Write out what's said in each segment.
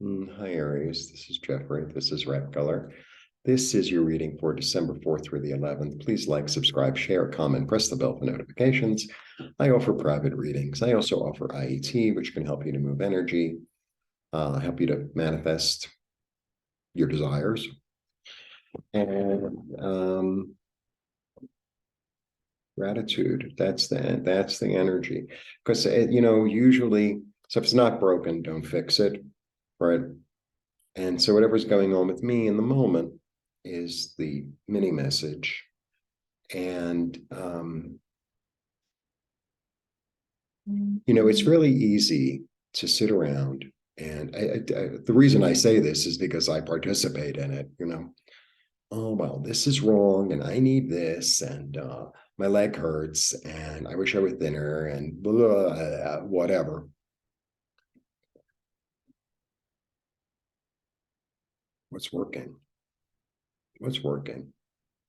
Hi, Aries. This is Jeffrey. This is Ripecolor. This is your reading for December 4th through the 11th. Please like, subscribe, share, comment, press the bell for notifications. I offer private readings. I also offer IET, which can help you to move energy, help you to manifest your desires. And gratitude, that's the energy. Because, usually, so if it's not broken, don't fix it, right? And so whatever's going on with me in the moment is the mini message. And, it's really easy to sit around. And the reason I say this is because I participate in it, oh, well, this is wrong. And I need this. And my leg hurts. And I wish I were thinner and blah, whatever. What's working? What's working?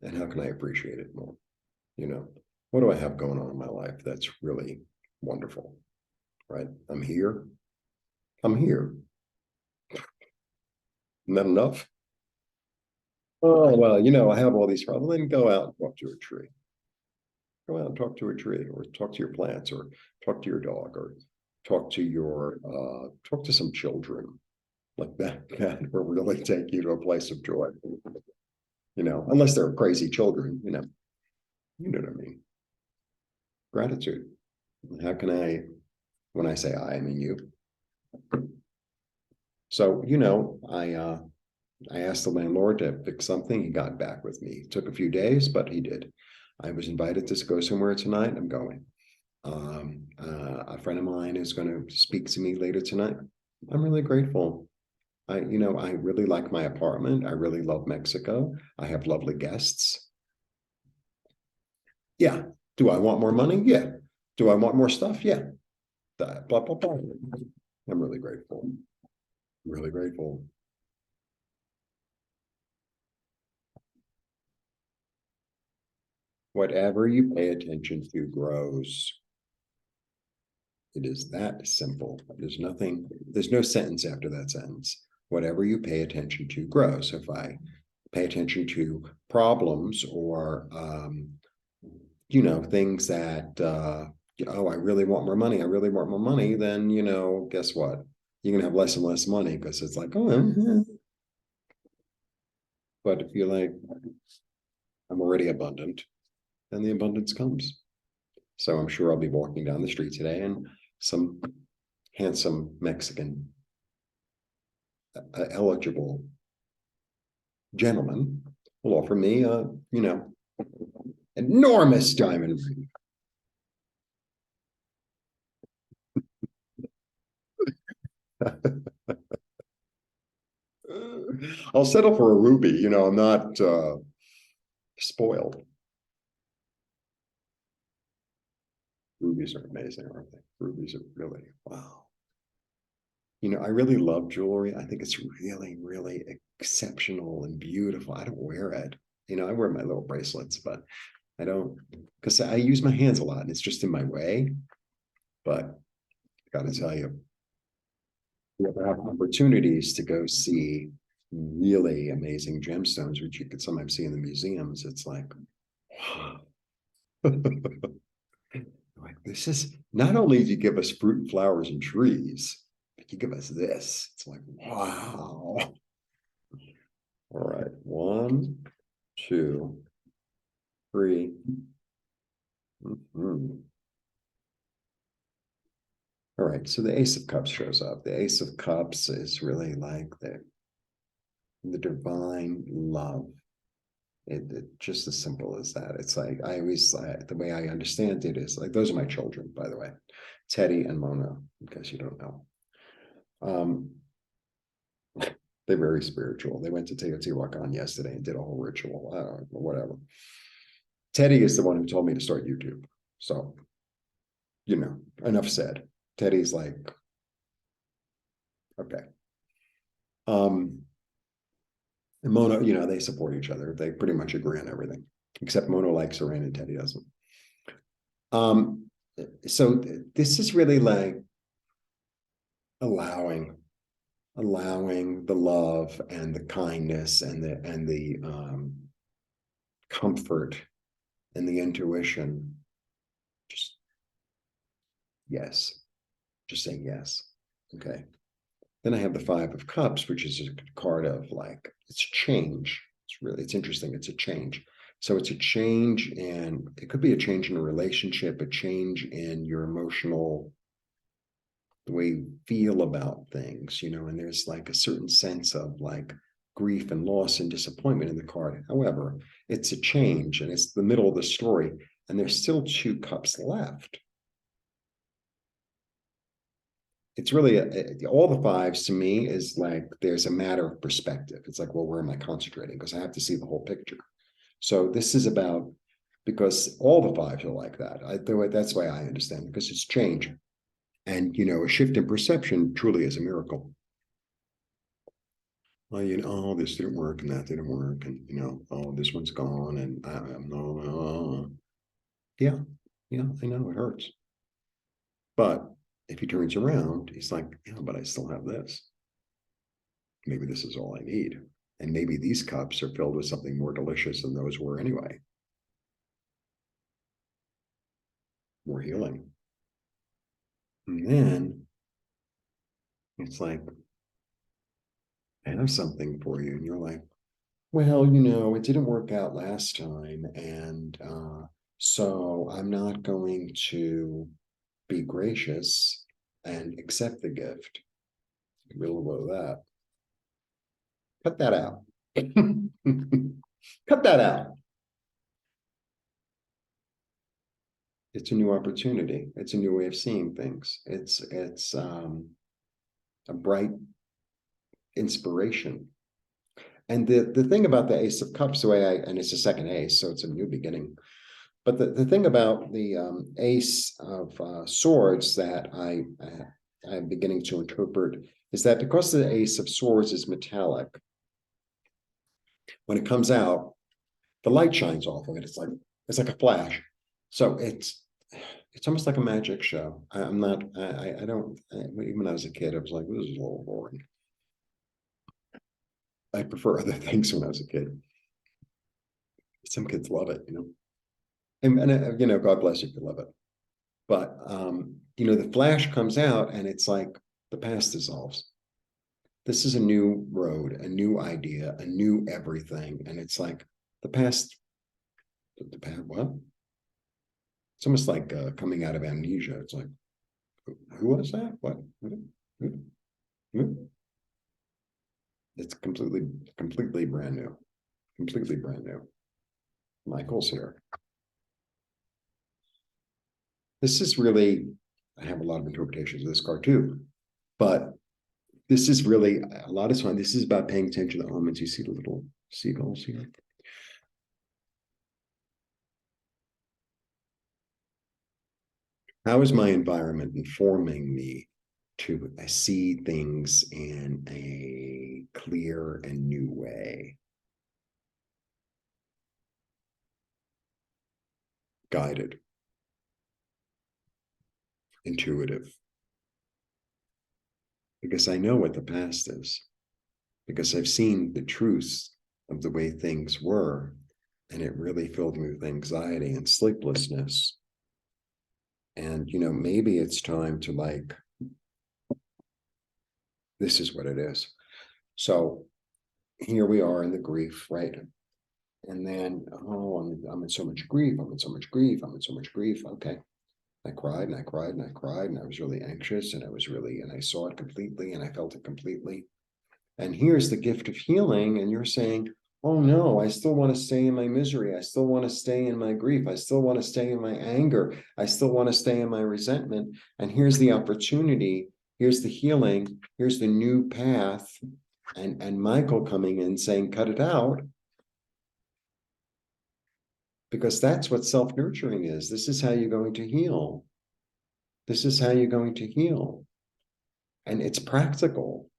And how can I appreciate it more? What do I have going on in my life that's really wonderful, right? I'm here. Isn't that enough? Oh, well, I have all these problems. Then go out and talk to a tree. Go out and talk to a tree, or talk to your plants, or talk to your dog, or talk to some children. Like that will really take you to a place of joy. Unless they're crazy children, you know what I mean. Gratitude. How can when I say I mean you. So, I asked the landlord to fix something. He got back with me. It took a few days, but he did. I was invited to go somewhere tonight. I'm going. A friend of mine is going to speak to me later tonight. I'm really grateful. I really like my apartment. I really love Mexico. I have lovely guests. Yeah. Do I want more money? Yeah. Do I want more stuff? Yeah. Blah, blah, blah. I'm really grateful. Really grateful. Whatever you pay attention to grows. It is that simple. There's no sentence after that sentence. Whatever you pay attention to grows. So if I pay attention to problems or, things that, I really want more money. I really want more money. Then, guess what? You're going to have less and less money because it's like, oh, but if you're like, I'm already abundant, then the abundance comes. So I'm sure I'll be walking down the street today and some handsome Mexican eligible gentleman will offer me a, enormous diamond ring. I'll settle for a ruby. I'm not spoiled. Rubies are amazing, aren't they? Rubies are really, wow. I really love jewelry. I think it's really, really exceptional and beautiful. I don't wear it. I wear my little bracelets, but I don't, because I use my hands a lot and it's just in my way. But I got to tell you, you ever have opportunities to go see really amazing gemstones, which you could sometimes see in the museums, it's like, wow. Like, this is not only do you give us fruit and flowers and trees, but you give us this. It's like, wow. All right. 1, 2, 3. Mm-hmm. All right. So the Ace of Cups shows up. The Ace of Cups is really like the divine love. It just as simple as that. It's like I always the way I understand it is like those are my children, by the way, Teddy and Mona, in case you don't know. They're very spiritual. They went to Teotihuacan yesterday and did a whole ritual. I don't know, whatever. Teddy is the one who told me to start YouTube. So, enough said. Teddy's like, okay. And Mona, they support each other. They pretty much agree on everything, except Mona likes Serena and Teddy doesn't. So this is really like allowing allowing the love and the kindness and the comfort and the intuition. Just yes, just say yes. Okay. Then I have the Five of Cups, which is a card of like, it's change. It's interesting. It's a change. So it's a change, and it could be a change in a relationship, a change in your emotional, the way you feel about things, and there's like a certain sense of like grief and loss and disappointment in the card. However, it's a change and it's the middle of the story, and there's still two cups left. It's really all the fives to me is like there's a matter of perspective. It's like, well, where am I concentrating? Because I have to see the whole picture. So this is about, because all the fives are like that. That's why I understand it, because it's change. And a shift in perception truly is a miracle. Well, oh, this didn't work and that didn't work, and oh, this one's gone, and I'm no, yeah, yeah, I know it hurts. But if he turns around, he's like, yeah, but I still have this. Maybe this is all I need. And maybe these cups are filled with something more delicious than those were anyway. More healing. And then it's like, I have something for you. And you're like, well, it didn't work out last time. And so I'm not going to be gracious and accept the gift. Real low that. Cut that out. Cut that out. It's a new opportunity. It's a new way of seeing things. It's a bright inspiration. And the thing about the Ace of Cups, and it's a second ace, so it's a new beginning. But the thing about the Ace of Swords that I'm beginning to interpret is that because the Ace of Swords is metallic, when it comes out, the light shines off of it. It's like a flash. So it's almost like a magic show. I'm not. I don't. Even when I was a kid, I was like, this is a little boring. I prefer other things when I was a kid. Some kids love it, and God bless you if you love it. But the flash comes out, and it's like the past dissolves. This is a new road, a new idea, a new everything, and it's like the past. The past what? It's almost like coming out of amnesia. It's like, who was that? What? Who? It's completely brand new. Completely brand new. Michael's here. This is really, I have a lot of interpretations of this card too, but this is really a lot of time. This is about paying attention to the elements. You see the little seagulls here. How is my environment informing me to see things in a clear and new way? Guided, intuitive, because I know what the past is, because I've seen the truths of the way things were, and it really filled me with anxiety and sleeplessness. And maybe it's time to like, this is what it is. So here we are in the grief, right? And then, oh, I'm in so much grief. I'm in so much grief. I'm in so much grief. Okay. I cried and I cried and I cried, and I was really anxious, and I saw it completely, and I felt it completely. And here's the gift of healing. And you're saying, oh no, I still want to stay in my misery. I still want to stay in my grief. I still want to stay in my anger. I still want to stay in my resentment. And here's the opportunity. Here's the healing. Here's the new path. And Michael coming in saying, cut it out. Because that's what self-nurturing is. This is how you're going to heal. This is how you're going to heal. And it's practical.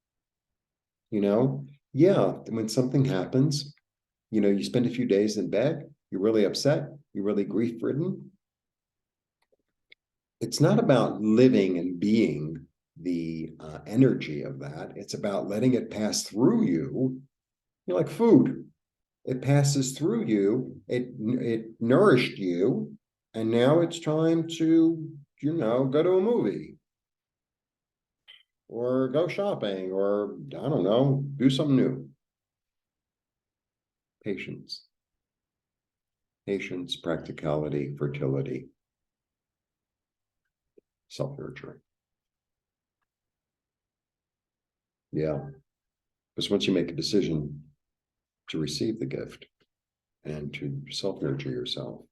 Yeah, when something happens, you spend a few days in bed, you're really upset, you're really grief-ridden. It's not about living and being the energy of that. It's about letting it pass through you. You're like food. It passes through you. It nourished you, and now it's time to, go to a movie or go shopping or I don't know, do something new. Patience, practicality, fertility, self-nurturing. Yeah, because once you make a decision to receive the gift and to self-nurture yourself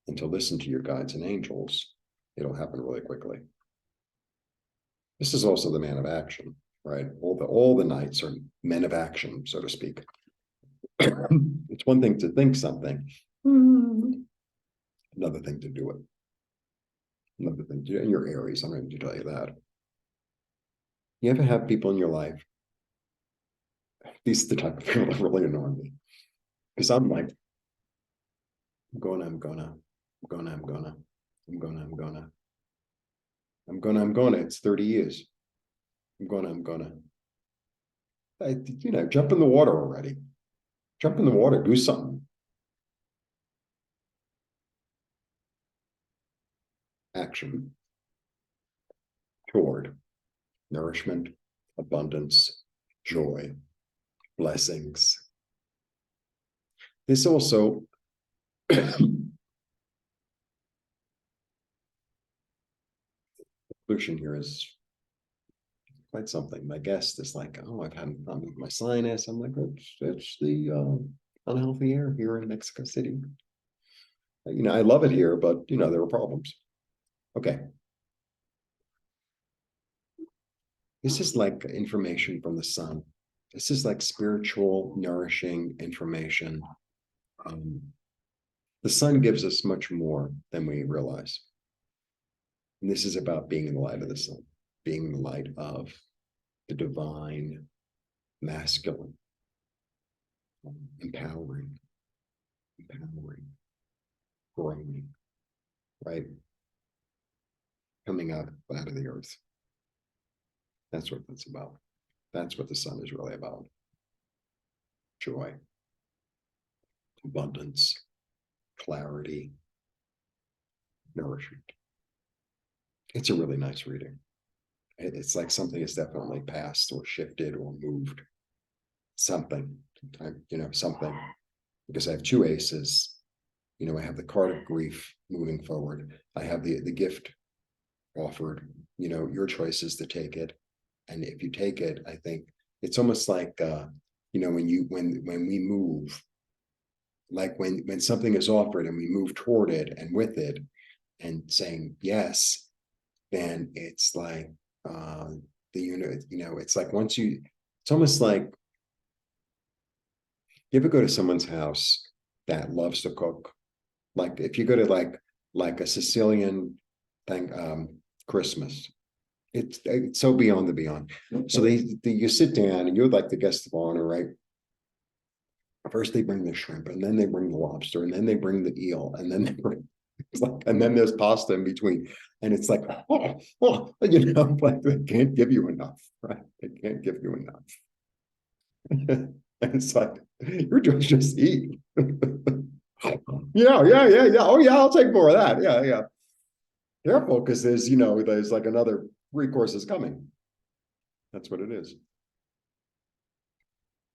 and to listen to your guides and angels, it'll happen really quickly. This is also the man of action, right? All the knights are men of action, so to speak. It's one thing to think something, another thing to do it. Another thing to do, and you're Aries, I'm going to tell you that. You ever have people in your life? These are the type of people that really annoy me. Because I'm like, I'm gonna, it's 30 years. I'm gonna. Jump in the water already. Jump in the water, do something. Action toward nourishment, abundance, joy, blessings. This also pollution here is quite something. My guest is like, oh, I've had a problem with my sinus. I'm like, it's the unhealthy air here in Mexico City. I love it here, but there are problems. Okay. This is like information from the sun. This is like spiritual, nourishing information. The sun gives us much more than we realize. And this is about being in the light of the sun, being in the light of the divine, masculine, empowering, growing, right? Coming out of the earth. That's what that's about. That's what the sun is really about. Joy, abundance, clarity, nourishment. It's a really nice reading. It's like something is definitely passed or shifted or moved. Something, something. Because I have two aces. I have the card of grief moving forward. I have the gift offered. Your choice is to take it. And if you take it, I think it's almost like when we move, like when something is offered and we move toward it and with it and saying yes, then it's like it's like it's almost like, you ever go to someone's house that loves to cook? Like if you go to like a Sicilian thing, Christmas, it's so beyond the beyond. So you sit down and you're like the guest of honor, right? First they bring the shrimp, and then they bring the lobster, and then they bring the eel, and then they bring and then there's pasta in between, and it's like, like they can't give you enough, right? They can't give you enough. And it's like, you're just eat. Yeah. Oh yeah, I'll take more of that. Yeah. Careful, because there's like another 3 courses coming. That's what it is.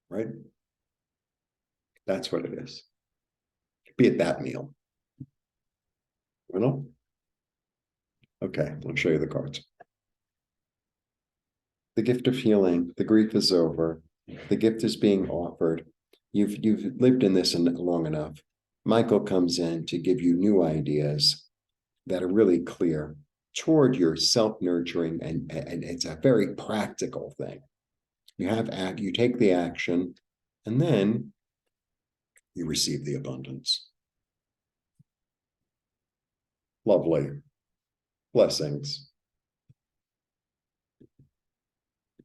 Right? That's what it is. Be at that meal. Okay, I'll show you the cards. The gift of healing, the grief is over. The gift is being offered. You've lived in this long enough. Michael comes in to give you new ideas that are really clear toward your self-nurturing, and it's a very practical thing. You take the action, and then you receive the abundance. Lovely. Blessings.